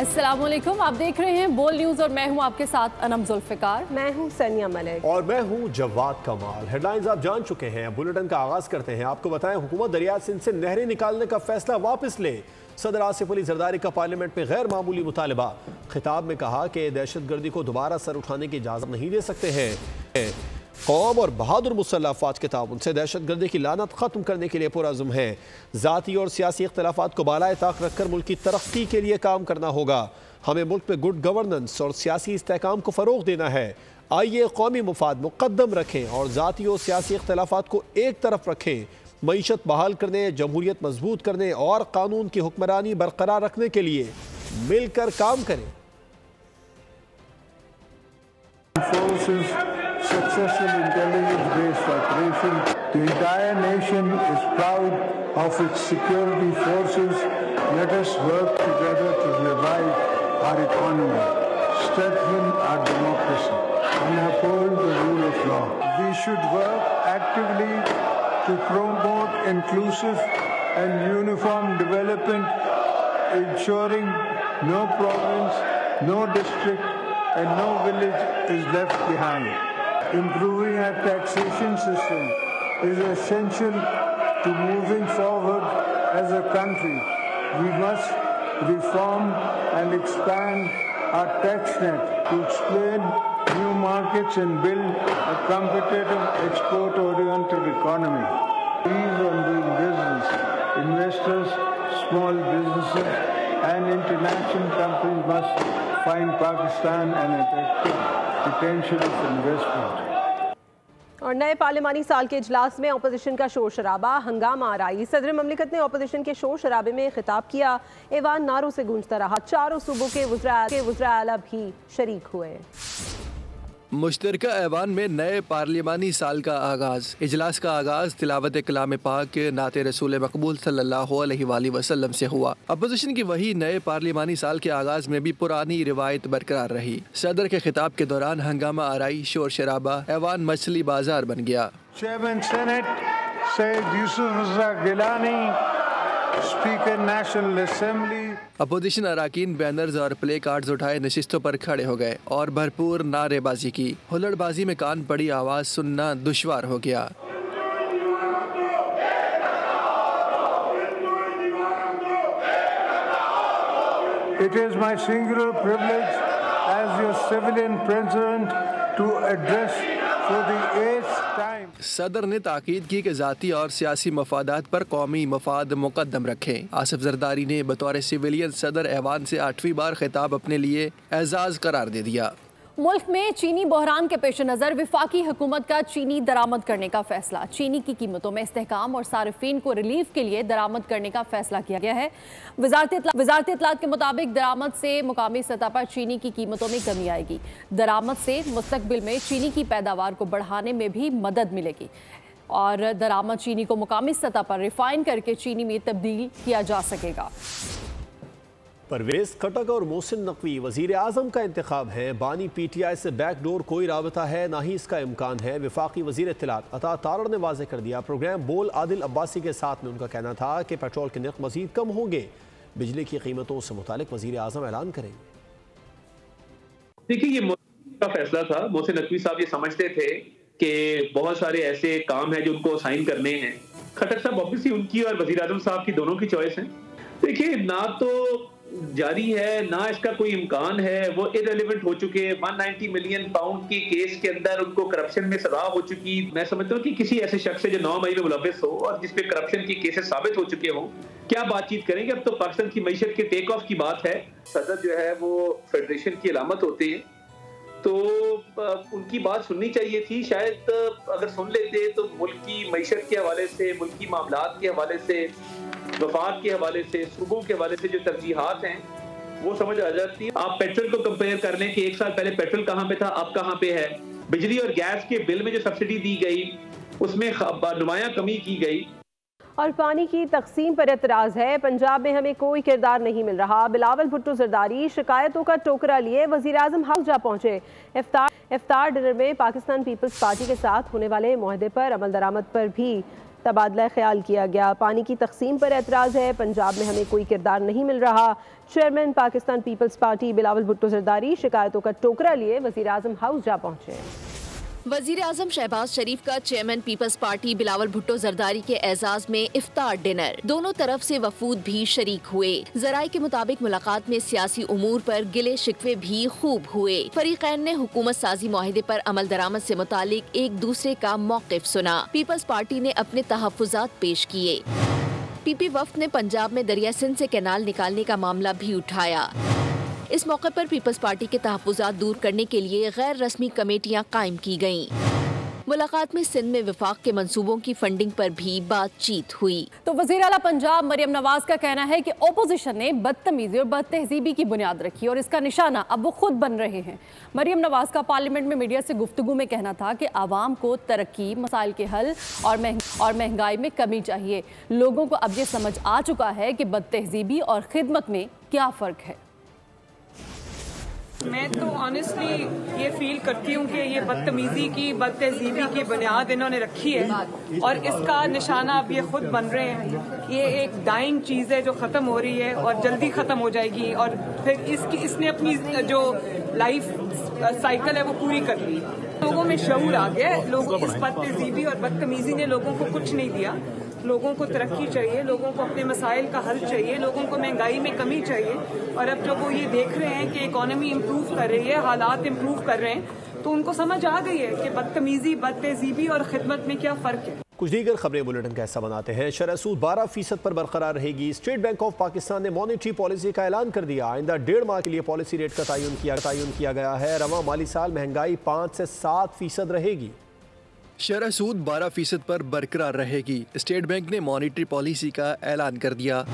अस्सलामुअलैकुम, आप देख रहे हैं बोल न्यूज और मैं हूं आपके साथ अनम जुल्फिकार। मैं हूं सनिया मलिक और मैं हूं जवाद कमाल। हेडलाइंस आप जान चुके हैं, बुलेटिन का आगाज करते हैं। आपको बताएं, हुकूमत दरिया सिंध से नहरें निकालने का फैसला वापस ले। सदर आसिफ अली जरदारी का पार्लियामेंट में गैर मामूली मुतालबा। खिताब में कहा कि दहशतगर्दी को दोबारा सर उठाने की इजाजत नहीं दे सकते हैं। कौम और बहादुर मुसल्लह अफवाज के ताउन से दहशतगर्दी की लानत खत्म करने के लिए पुरअज़्म है। ज़ाती और सियासी इख्तलाफात को बालाए ताक रखकर मुल्क की तरक्की के लिए काम करना होगा। हमें मुल्क में गुड गवर्नेंस और सियासी इस्तेहकाम को फ़रोग देना है। आइए कौमी मुफाद मुक़द्दम रखें और ज़ाती और सियासी इख्तलाफात को एक तरफ रखें। मईशत बहाल करने, जमहूरियत मजबूत करने और कानून की हुक्मरानी बरकरार रखने के लिए मिलकर काम करें। Successful intelligence-based operation. The entire nation is proud of its security forces. Let us work together to revive our economy, strengthen our democracy, and uphold the rule of law. We should work actively to promote inclusive and uniform development, ensuring no province, no district, and no village is left behind. Improving our taxation system is essential to moving forward as a country. We must reform and expand our tax net to explain new markets and build a competitive export-oriented economy. Ease on doing business. Investors, small businesses and international companies must find Pakistan an attractive potential of investment. और नए पार्लिमानी साल के इजलास में opposition का शोर शराबा, हंगामा आराई। सदर ममलिकत ने अपोजिशन के शोर शराबे में खिताब किया। ऐवान नारों से गूंजता रहा। चारों सूबों के वज़रा आला भी शरीक हुए। मुश्तरका ऐवान में नए पार्लिमानी साल का आगाज़। इजलास का आगाज़ तिलावत कलाम पाक नाते रसूल मकबूल सल्लल्लाहु अलैहि वसल्लम से हुआ। अपोजिशन की वही नए पार्लिमानी साल के आगाज़ में भी पुरानी रिवायत बरकरार रही। सदर के खिताब के दौरान हंगामा आराई, शोर शराबा, ऐवान मछली बाजार बन गया। Chairman senate Syed Yousuf Raza Gilani, speaker national assembly. Opposition अराकीन बैनर्स और प्ले कार्ड्स उठाए नशिस्तों पर खड़े हो गए और भरपूर नारेबाजी की। हुल्लड़बाजी में कान पड़ी आवाज़ सुनना दुश्वार हो गया। It is my singular privilege as your civilian president to address for the 8th time. सदर ने ताकीद की कि ज़ाती और सियासी मफादात पर कौमी मफाद मुक़द्दम रखें। आसिफ जरदारी ने बतौर सिविलियन सदर ऐवान से 8वीं बार खिताब अपने लिए एजाज़ करार दे दिया। मुल्क में चीनी बहरान के पेश नज़र विफाकी हुकूमत का चीनी दरामद करने का फैसला। चीनी की कीमतों में इस्तेहकाम और सारिफीन को रिलीफ के लिए दरामद करने का फैसला किया गया है। वज़ारत इत्तलात के मुताबिक दरामद से मुकामी सतह पर चीनी की कीमतों में कमी आएगी। दरामद से मुस्तकबिल में चीनी की पैदावार को बढ़ाने में भी मदद मिलेगी और दरामद चीनी को मुकामी सतह पर रिफाइन करके चीनी में तब्दील किया जा सकेगा। परवेज खटक और मोहसिन नकवी वज़ीर आज़म का इंतखाब है। बानी PTI से बैकडोर कोई राबता है, ना ही इसका इम्कान है। वफाकी वज़ीर इत्तलात अता तारड़ ने वाज़ेह कर दिया। प्रोग्राम बोल आदिल अब्बासी के साथ में उनका कहना था कि पेट्रोल के नर्ख मज़ीद कम होंगे। बिजली की कीमतों से मुतालिक वज़ीर आज़म ऐलान करेंगे। देखिए, ये का फैसला था। मोहसिन नकवी साहब ये समझते थे कि बहुत सारे ऐसे काम हैं जो उनको साइन करने हैं। खटक साहब ऑब्वियसली उनकी और वज़ीर आज़म साहब की दोनों की चॉइस है। देखिए, ना तो जारी है ना इसका कोई इम्कान है। वो इररिलेवेंट हो चुके हैं। 190 मिलियन पाउंड के केस के अंदर उनको करप्शन में सजा हो चुकी। मैं समझता हूँ कि किसी ऐसे शख्स से जो 9 मई में मुलव्विस हो और जिसपे करप्शन के केसेस साबित हो चुके हों, क्या बातचीत करेंगे? अब तो पाकिस्तान की मईशत के टेक ऑफ की बात है। सदर जो है वो फेडरेशन की अलामत होती है, तो उनकी बात सुननी चाहिए थी। शायद अगर सुन लेते तो मुल्क की मईशत के हवाले से, मुल्क की मामलात के हवाले से, वफाक के हवाले से, सूबों के हवाले से जो तरजीहात हैं वो समझ आ जाती है। आप पेट्रोल को कंपेयर कर लें कि 1 साल पहले पेट्रोल कहाँ पे था, अब कहाँ पे है। बिजली और गैस के बिल में जो सब्सिडी दी गई उसमें नुमायां कमी की गई। और पानी की तकसीम पर एतराज़ है। पंजाब में हमें कोई किरदार नहीं मिल रहा। बिलावल भुट्टो जरदारी शिकायतों का टोकरा लिए वज़ीर आज़म हाउस जा पहुंचे। इफ्तार डिनर में पाकिस्तान पीपल्स पार्टी के साथ होने वाले मुआहदे पर अमल दरामद पर भी तबादला ख्याल किया गया। पानी की तकसीम पर एतराज़ है, पंजाब में हमें कोई किरदार नहीं मिल रहा। चेयरमैन पाकिस्तान पीपल्स पार्टी बिलावल भुट्टो जरदारी शिकायतों का टोकरा लिए वज़ीर आज़म हाउस जा पहुँचे। वजीर आजम शहबाज शरीफ का चेयरमैन पीपल्स पार्टी बिलावल भुट्टो जरदारी के एजाज में इफ्तार डिनर, दोनों तरफ से वफूद भी शरीक हुए। जराये के मुताबिक मुलाकात में सियासी उमूर पर गिले शिकवे भी खूब हुए। फरीकैन ने हुकूमत साजी मुआहिदे पर अमल दरामद से मुतालिक एक दूसरे का मौक़िफ सुना। पीपल्स पार्टी ने अपने तहफ़्फ़ुज़ात पेश किए। पीपी वफ्द ने पंजाब में दरिया सिंध से कैनाल निकालने का मामला भी उठाया। इस मौके पर पीपल्स पार्टी के तहफ़्फ़ुज़ात दूर करने के लिए गैर रस्मी कमेटियां कायम की गईं। मुलाकात में सिंध में विफाक के मंसूबों की फंडिंग पर भी बातचीत हुई। तो वज़ीर आला पंजाब मरियम नवाज का कहना है कि ओपोजिशन ने बदतमीजी और बदतहजीबी की बुनियाद रखी और इसका निशाना अब वो खुद बन रहे हैं। मरियम नवाज का पार्लियामेंट में मीडिया से गुफ्तगू में कहना था कि आवाम को तरक्की, मसाइल के हल और महंगाई में कमी चाहिए। लोगों को अब ये समझ आ चुका है कि बदतहजीबी और खिदमत में क्या फ़र्क है। मैं तो ऑनेस्टली ये फील करती हूँ कि ये बदतमीजी की, बदतहजीबी की बुनियाद इन्होंने रखी है और इसका निशाना अब ये खुद बन रहे हैं। ये एक डाइंग चीज़ है जो ख़त्म हो रही है और जल्दी ख़त्म हो जाएगी और फिर इसने अपनी जो लाइफ साइकिल है वो पूरी कर ली। लोगों में शऊर आ गया। लोग इस बदतहजीबी और बदतमीजी ने लोगों को कुछ नहीं दिया। लोगों को तरक्की चाहिए, लोगों को अपने मसाइल का हल चाहिए, लोगों को महंगाई में कमी चाहिए। और अब जब वो ये देख रहे हैं कि इकोनॉमी इम्प्रूव कर रही है, हालात इम्प्रूव कर रहे हैं, तो उनको समझ आ गई है कि बदतमीजी, बदतहजीबी और खिदमत में क्या फ़र्क है। कुछ दीगर खबरें बुलेटिन का हिस्सा बनाते हैं। शरह सूद 12% पर बरकरार रहेगी। स्टेट बैंक ऑफ पाकिस्तान ने मॉनेटरी पॉलिसी का ऐलान कर दिया। आइंदा 1.5 माह के लिए पॉलिसी रेट का तयन किया गया है। रवां माली साल महंगाई 5 से 7% रहेगी। शरह सूद 12% पर बरकरार रहेगी। स्टेट बैंक ने मॉनेटरी पॉलिसी का ऐलान कर दिया।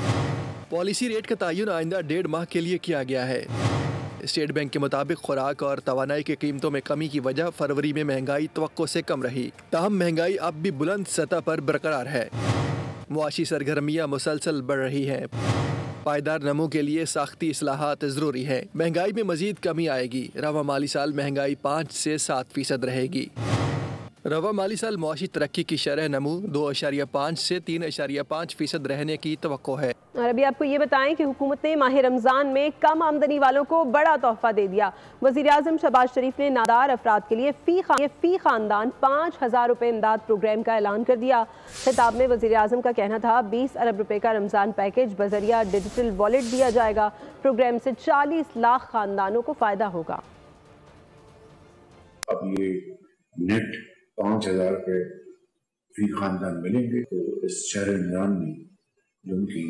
पॉलिसी रेट का तयन आइंदा 1.5 माह के लिए किया गया है। स्टेट बैंक के मुताबिक खुराक और तवानाई की कीमतों में कमी की वजह फरवरी में महंगाई तवक्को से कम रही। ताहम महंगाई अब भी बुलंद सतह पर बरकरार है। मुआशी सरगर्मियाँ मुसलसल बढ़ रही हैं। पायदार नमू के लिए साख्ती इस्लाहात ज़रूरी है। महंगाई में मजीद कमी आएगी। रवा माली साल महंगाई 5 से 7% रहेगी। रवा माली साल मुआशी तरक्की की शरह नमू 2.5 से 3.5% रहने की तवक्को है। और अभी आपको ये बताएं कि हुकूमत ने माह रमज़ान में कम आमदनी वालों को बड़ा तोहफा दे दिया। वज़ीर आज़म शहबाज शरीफ ने नादार अफराद के लिए फ़ी ख़ानदान 5,000 रुपये इमदाद प्रोग्राम का ऐलान कर दिया। खिताब में वज़ीर आज़म का कहना था 20 अरब रुपये का रमज़ान पैकेज बजरिया डिजिटल वॉलेट दिया जाएगा। प्रोग्राम से 40 लाख ख़ानदानों को फ़ायदा होगा। अब ये नेट 5,000 रुपये फी खानदान मिलेंगे, तो इस शहर रमज़ान में जो उनकी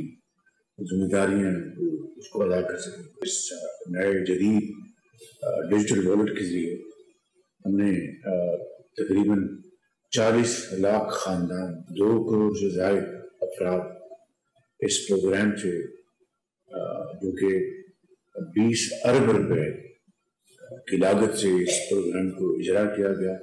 जिम्मेदारियाँ उसको अदा कर सकें। इस नए जदीद डिजिटल वॉलेट के जरिए हमने तकरीबन 40 लाख खानदान, 2 करोड़ से ज़ायद अफराद इस प्रोग्राम से, जो कि 20 अरब रुपये की लागत से इस प्रोग्राम को इजरा किया गया।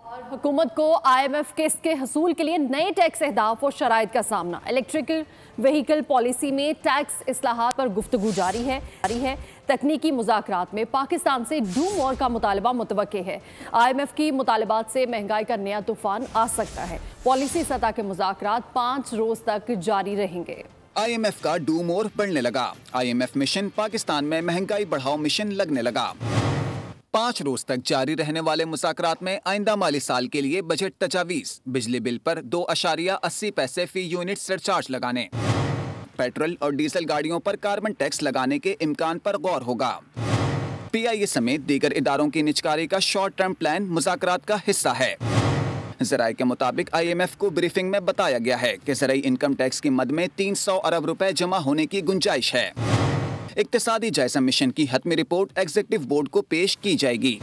और हुकूमत को IMF किस्त के हसूल के लिए नए टैक्स अहदाफ और शराइत का सामना। इलेक्ट्रिकल व्हीकल पॉलिसी में टैक्स इस्लाहात पर गुफ्तगू जारी है। तकनीकी मुज़ाकरात में पाकिस्तान से डू मोर का मुतालबा मुतवक्के है। IMF की मुतालबात से महंगाई का नया तूफान आ सकता है। पॉलिसी सतह के मुज़ाकरात 5 रोज तक जारी रहेंगे। IMF का डू मोर बढ़ने लगा। IMF मिशन पाकिस्तान में महंगाई बढ़ाओ मिशन लगने लगा। 5 रोज तक जारी रहने वाले मुज़ाकरात में आइंदा माली साल के लिए बजट तजावीज़, बिजली बिल पर 2.80 पैसे फी यूनिट सरचार्ज लगाने, पेट्रोल और डीजल गाड़ियों पर कार्बन टैक्स लगाने के इम्कान पर गौर होगा। PIA समेत दीगर इदारों की निजकारी का शॉर्ट टर्म प्लान मुज़ाकरात का हिस्सा है। ज़राए के मुताबिक IMF को ब्रीफिंग में बताया गया है कि ज़राई इनकम टैक्स की मद में 300 अरब रुपए जमा होने की गुंजाइश है। इक्तिसादी जायजा मिशन की हतमी रिपोर्ट एग्जीक्यूटिव बोर्ड को पेश की जाएगी।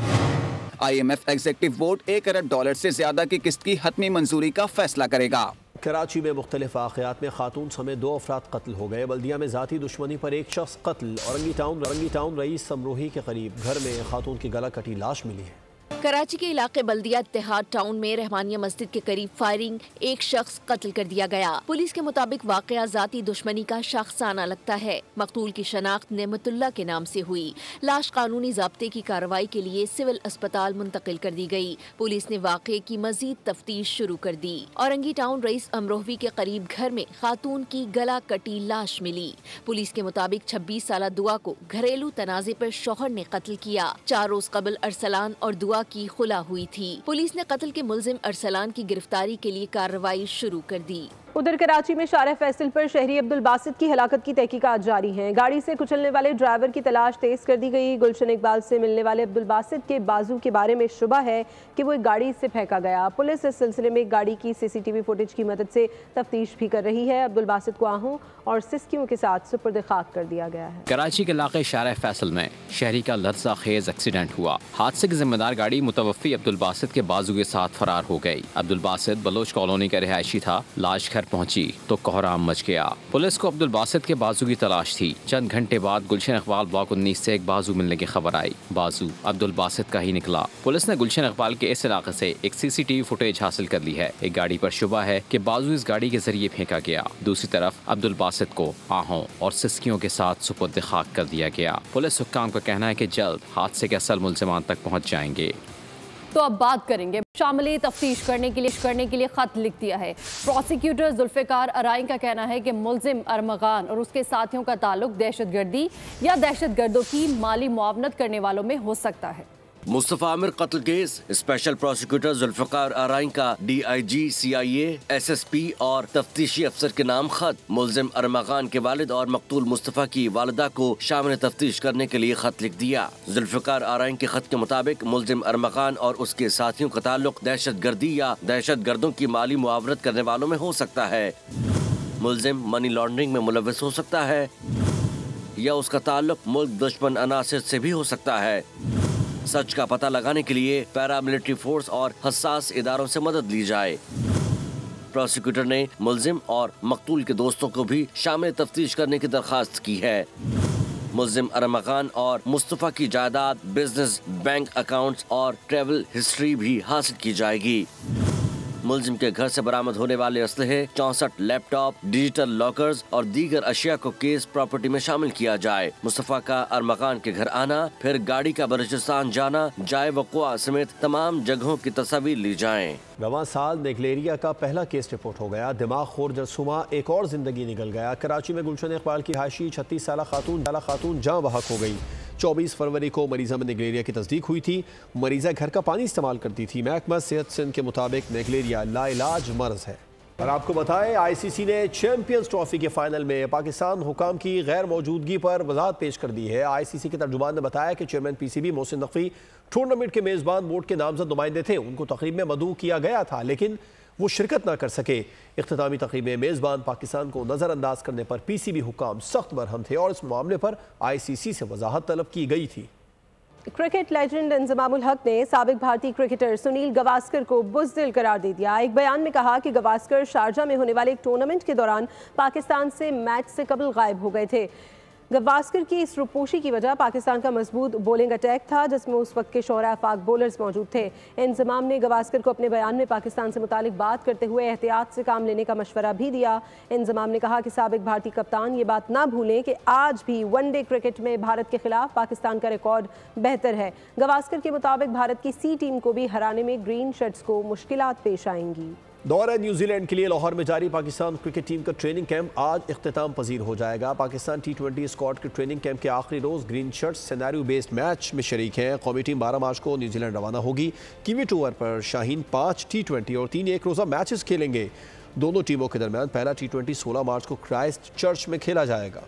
IMF एग्जीक्यूटिव बोर्ड $1 अरब से ज्यादा की किस्त की हतमी मंजूरी का फैसला करेगा। कराची में मुख्तलिफ वाक़यात में खातून समेत 2 अफराद कत्ल हो गए। बल्दिया में ज़ाती दुश्मनी पर एक शख्स कत्ल। औरंगी टाउन रईस समरोही के करीब घर में खातून की गला कटी लाश मिली है। कराची के इलाके बल्दिया इत्तेहाद टाउन में रहमानिया मस्जिद के करीब फायरिंग, एक शख्स कत्ल कर दिया गया। पुलिस के मुताबिक वाकया जाती दुश्मनी का शख्साना लगता है। मकतूल की शनाख्त नेमतुल्लाह के नाम से हुई। लाश कानूनी ज़ाब्ते की कार्रवाई के लिए सिविल अस्पताल मुंतकिल कर दी गई। पुलिस ने वाकये की मजीद तफ्तीश शुरू कर दी। औरंगी टाउन रईस अमरोहवी के करीब घर में खातून की गला कटी लाश मिली। पुलिस के मुताबिक 26 साला दुआ को घरेलू तनाजे पर शौहर ने कत्ल किया। 4 रोज कबल अरसलान और दुआ की खुला हुई थी। पुलिस ने कत्ल के मुलजिम अरसलान की गिरफ्तारी के लिए कार्रवाई शुरू कर दी। उधर कराची में शारह फैसल पर शहरी अब्दुल बासित की हलाकत की तहकीकात जारी हैं। गाड़ी से कुचलने वाले ड्राइवर की तलाश तेज कर दी गई। गुलशन इकबाल से मिलने वाले अब्दुल बासित के बाजू के बारे में शुबा है कि वो एक गाड़ी से फेंका गया। पुलिस इस सिलसिले में गाड़ी की CCTV फुटेज की मदद से तफ्तीश भी कर रही है। अब्दुल बासित को आहों और सिस्कियों के साथ सुपुर्द खाक कर दिया गया है। कराची के इलाके शारह फैसल में शहरी का लर्जा खेज एक्सीडेंट हुआ। हादसे की जिम्मेदार गाड़ी मुतवफ़ी अब्दुल बासित के बाजू के साथ फरार हो गई। अब्दुल बासित बलोच कॉलोनी का रिहायशी था। लाश घर पहुंची तो कोहराम मच गया। पुलिस को अब्दुल बासित के बाजू की तलाश थी। चंद घंटे बाद गुलशन इकबाल ब्लॉक 19 से एक बाजू मिलने की खबर आई। बाजू अब्दुल बासित का ही निकला। पुलिस ने गुलशन इकबाल के इस इलाके से एक CCTV फुटेज हासिल कर ली है। एक गाड़ी पर शुबा है कि बाजू इस गाड़ी के जरिए फेंका गया। दूसरी तरफ अब्दुल बासित को आहों और सिस्कियों के साथ सुपुर्द खाक कर दिया गया। पुलिस हुक्काम का कहना है कि जल्द हादसे के असल मुलजिमान तक पहुँच जाएंगे। तो अब बात करेंगे शामिल तफ्तीश करने के लिए खत लिख दिया है। प्रोसिक्यूटर जुल्फिकार अराई का कहना है कि मुलजिम अरमगान और उसके साथियों का ताल्लुक दहशतगर्दी या दहशतगर्दों की माली मुआवनत करने वालों में हो सकता है। मुस्तफा आमिर कत्ल केस स्पेशल प्रोसिक्यूटर जुल्फिकार अराई का DIG, CIA, SSP और तफ्तीशी अफसर के नाम खत। मुलजिम अरमगान के वालिद और मकतूल मुस्तफा की वालिदा को शामिल तफ्तीश करने के लिए खत लिख दिया। जुल्फिकार अराई के खत के मुताबिक मुलजिम अरमगान और उसके साथियों का ताल्लुक दहशतगर्दी या दहशतगर्दों की माली मुआवनत करने वालों में हो सकता है। मुलजिम मनी लॉन्ड्रिंग में मुलव्वस हो सकता है या उसका ताल्लुक मुल्क दुश्मन अनासिर से भी हो सकता है। सच का पता लगाने के लिए पैरामिलिट्री फोर्स और हसास इदारों से मदद ली जाए। प्रोसिक्यूटर ने मुलजिम और मकतूल के दोस्तों को भी शामिल तफ्तीश करने की दरखास्त की है। मुलजिम अरमगान और मुस्तफा की जायदाद, बिजनेस, बैंक अकाउंट्स और ट्रेवल हिस्ट्री भी हासिल की जाएगी। मुलजिम के घर से बरामद होने वाले असलहे, 64 लैपटॉप, डिजिटल लॉकर्स और दीगर अशिया को केस प्रॉपर्टी में शामिल किया जाए। मुस्तफा का अरमगान के घर आना, फिर गाड़ी का बलूचिस्तान जाना, जाए वक़्वा समेत तमाम जगहों की तस्वीर ली जाएं। रवां साल नेगलेरिया का पहला केस रिपोर्ट हो गया। दिमाग खोर जरसुमा एक और जिंदगी निकल गया। कराची में गुलशन इकबाल की हाशी 36 साला खातून जाँ बहक हो गई। 24 फरवरी को मरीज़ा में नेगलेरिया की तस्दीक हुई थी। मरीज़ा घर का पानी इस्तेमाल करती थी। महकमा सेहत सिंध के मुताबिक नेगलेरिया लाइलाज मर्ज है। और आपको बताएं, ICC ने चैंपियंस ट्रॉफी के फाइनल में पाकिस्तान हुकाम की गैर मौजूदगी पर वजाहत पेश कर दी है। ICC के तर्जुमान ने बताया कि chairman PCB Mohsin Naqvi tournament के मेज़बान बोर्ड के नामजद नुमाइंदे थे। उनको तकरीब में मदऊ किया गया था लेकिन वो शिरकत ना कर सके। इख्तितामी तकरीब में मेज़बान पाकिस्तान को नज़रअंदाज करने पर PCB हुकाम सख्त बरहम थे और इस मामले पर ICC से वजाहत तलब की गई थी। क्रिकेट लेजेंड इंजमामुल हक ने साबिक भारतीय क्रिकेटर सुनील गावस्कर को बुज़दिल करार दे दिया। एक बयान में कहा कि गावस्कर शारजा में होने वाले एक टूर्नामेंट के दौरान पाकिस्तान से मैच से कबल गायब हो गए थे। गावस्कर की इस रुपोशी की वजह पाकिस्तान का मजबूत बॉलिंग अटैक था जिसमें उस वक्त के शोहरा आफाक बॉलर्स मौजूद थे। इंजमाम ने गावस्कर को अपने बयान में पाकिस्तान से मुतालिक बात करते हुए एहतियात से काम लेने का मशवरा भी दिया। इंजमाम ने कहा कि साबिक भारतीय कप्तान ये बात ना भूलें कि आज भी वनडे क्रिकेट में भारत के खिलाफ पाकिस्तान का रिकॉर्ड बेहतर है। गावस्कर के मुताबिक भारत की C टीम को भी हराने में ग्रीन शर्ट्स को मुश्किलात पेश आएंगी। दौरे न्यूजीलैंड के लिए लाहौर में जारी पाकिस्तान क्रिकेट टीम का ट्रेनिंग कैंप आज इख्तिताम पजीर हो जाएगा। पाकिस्तान T20 स्क्वाड के ट्रेनिंग कैंप के आखिरी रोज green shirts scenario based match में शरीक हैं। कौमी टीम 12 मार्च को न्यूजीलैंड रवाना होगी। कीवी टूर पर शाहीन 5 T20 और 3 एक रोज़ा मैचेस खेलेंगे। दोनों टीमों के दरमियान पहला T20 16 मार्च को क्राइस्ट चर्च में खेला जाएगा।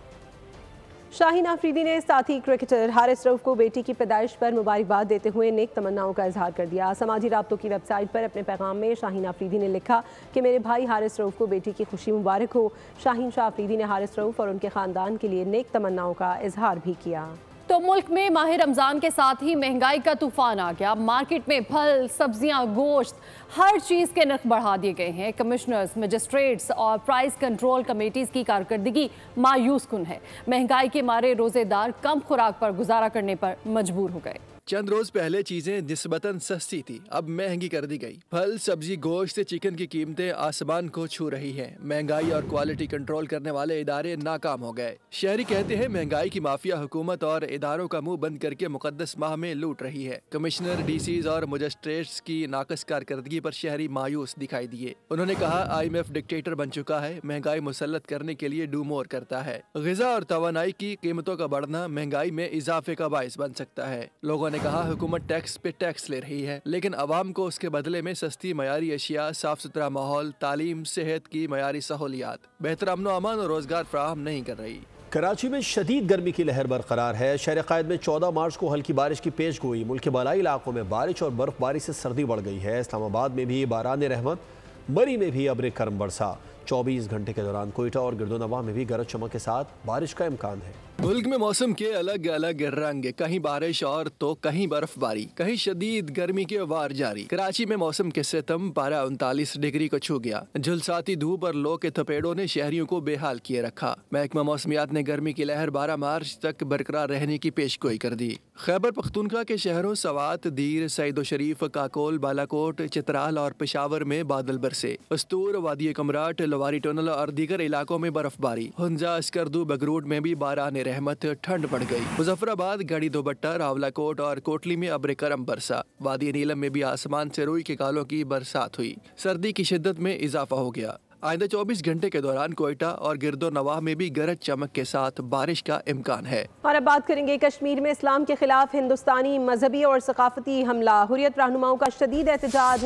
शाहीन आफरीदी ने साथी क्रिकेटर हारिस रऊफ को बेटी की पैदाइश पर मुबारकबाद देते हुए नेक तमन्नाओं का इजहार कर दिया। समाजी राब्तों की वेबसाइट पर अपने पैगाम में शाहीन आफरीदी ने लिखा कि मेरे भाई हारिस रऊफ को बेटी की खुशी मुबारक हो। शाहीन शाह आफरीदी ने हारिस रऊफ और उनके ख़ानदान के लिए नेक तमन्नाओं का इजहार भी किया। तो मुल्क में माह रमज़ान के साथ ही महंगाई का तूफान आ गया। मार्केट में फल, सब्जियां, गोश्त, हर चीज़ के नर्ख बढ़ा दिए गए हैं। कमिश्नर्स, मजिस्ट्रेट्स और प्राइस कंट्रोल कमेटीज़ की कारकर्दगी मायूस कुन है। महंगाई के मारे रोज़ेदार कम खुराक पर गुजारा करने पर मजबूर हो गए। चंद रोज पहले चीजें निस्बतन सस्ती थी, अब महंगी कर दी गई। फल, सब्जी, गोश्त, चिकन की कीमतें आसमान को छू रही हैं। महंगाई और क्वालिटी कंट्रोल करने वाले इदारे नाकाम हो गए। शहरी कहते हैं महंगाई की माफिया हुकूमत और इदारों का मुंह बंद करके मुकद्दस माह में लूट रही है। कमिश्नर, डीसीज और मजिस्ट्रेट्स की नाकस कारकर्दगी पर शहरी मायूस दिखाई दिए। उन्होंने कहा IMF डिक्टेटर बन चुका है, महंगाई मुसल्लत करने के लिए डू मोर करता है। ग़िज़ा और तवानाई की कीमतों का बढ़ना महंगाई में इजाफे का बाइस बन सकता है। लोगों ने कहा हुकूमत टैक्स पे टैक्स ले रही है, लेकिन अवाम को उसके बदले में सस्ती मयारी अशिया, साफ सुथरा माहौल, तालीम, सेहत की मयारी सहूलियात, बेहतर अमन व अमान और रोजगार फराहम नहीं कर रही। कराची में शदीद गर्मी की लहर बरकरार है। शहर क़ायद में 14 मार्च को हल्की बारिश की पेश गोई। मुल्क के बालाई इलाकों में बारिश और बर्फबारी से सर्दी बढ़ गई है। इस्लामाबाद में भी बारान रहमत, मरी में भी अब्र करम बरसा। 24 घंटे के दौरान कोयटा और गिरदोनवा में भी गरज चमक के साथ बारिश का इम्कान है। मुल्क में मौसम के अलग अलग रंग, कहीं बारिश और तो कहीं बर्फबारी, कहीं शदीद गर्मी के वार जारी। कराची में मौसम के सितम पारा 39 डिग्री को छू गया। झुलसाती धूप और लो के थपेड़ों ने शहरियों को बेहाल किए रखा। महकमा मौसमियात ने गर्मी की लहर 12 मार्च तक बरकरार रहने की पेशगोई कर दी। खैबर पख्तूनख्वा के शहरों सवात, दीर, सईदो शरीफ, काकोल, बालाकोट, चित्राल और पेशावर में बादल बरसे। अस्तूर, वादी कमराट, लवारी टनल और दीगर इलाकों में बर्फबारी। हुंजा, स्कर्दू, बगरूड में भी बारान रहमत, ठंड बढ़ गई। मुजफ्फराबाद, गढ़ी दोबट्टा, रावलाकोट और कोटली में अब्र करम बरसा। वादी नीलम में भी आसमान से रुई के कालों की बरसात हुई। सर्दी की शिद्दत में इजाफा हो गया। आइंदा 24 घंटे के दौरान कोयटा और गिरदो नवाह में भी गरज चमक के साथ बारिश का इम्कान है। और अब बात करेंगे कश्मीर में इस्लाम के खिलाफ हिंदुस्तानी मजहबी और सकाफती हमला। हुर्रियत रहनुमाओं का शदीद एहतजाज।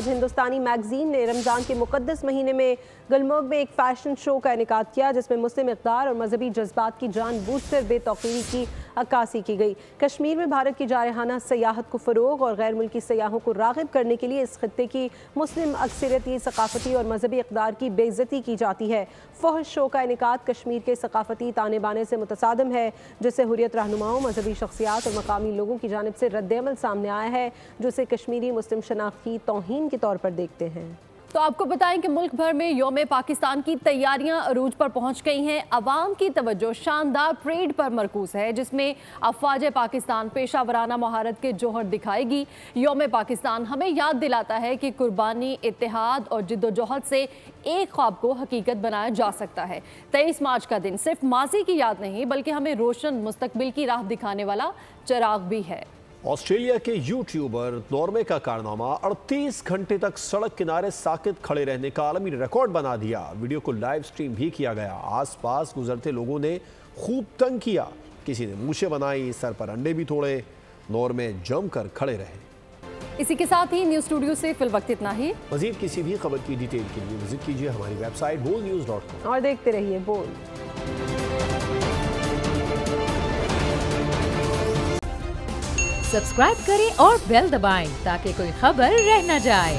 हिंदुस्तानी मैगजीन ने रमजान के मुकद्दस महीने में गुलमर्ग में एक फैशन शो का इनेकाद किया, जिसमें मुस्लिम इक़दार और मजहबी जज्बात की जान बूझकर बेतौकीरी की अक्कासी की गई। कश्मीर में भारत की जारहाना सयाहत को फ़रोग़ और गैर मुल्की सयाहों को राग़िब करने के लिए इस खित्ते की मुस्लिम अक्सरियती सकाफती और मजहबी इक़दार की बेइज्जती की जाती है। फहश शो का इनेकाद कश्मीर के सकाफती ताने बाने से मुतसादम है, जिससे हुर्रियत रहनुमाओं, मजहबी शख्सियात और मकामी लोगों की जानिब से रद्द-ए-अमल सामने आया है, जो इसे कश्मीरी मुस्लिम शनाख्त की तौहीन के तौर पर देखते हैं। तो आपको बताएं कि मुल्क भर में यौम पाकिस्तान की तैयारियां अरूज पर पहुंच गई हैं। अवाम की तवज्जो शानदार परेड पर मरकूज है, जिसमें अफवाज पाकिस्तान पेशावराना महारत के जौहर दिखाएगी। यौम पाकिस्तान हमें याद दिलाता है कि कुर्बानी, इत्तेहाद और जिद्दोजहद से एक ख्वाब को हकीकत बनाया जा सकता है। 23 मार्च का दिन सिर्फ माजी की याद नहीं, बल्कि हमें रोशन मुस्तकबिल की राह दिखाने वाला चिराग भी है। ऑस्ट्रेलिया के यूट्यूबर नॉर्वे का कारनामा 38 घंटे तक सड़क किनारे साकित खड़े रहने का आलमी रिकॉर्ड बना दिया। वीडियो को लाइव स्ट्रीम भी किया गया। आसपास गुजरते लोगों ने खूब तंग किया, किसी ने मूछें बनाई, सर पर अंडे भी तोड़े। नॉर्वे जमकर खड़े रहे। इसी के साथ ही न्यूज़ स्टूडियो से फिल वक्त इतना ही। मजीद किसी भी खबर की डिटेल के लिए विजिट कीजिए हमारी वेबसाइट bolnews.com और देखते रहिए बोल। सब्सक्राइब करें और बेल दबाएं ताकि कोई खबर रह न जाए।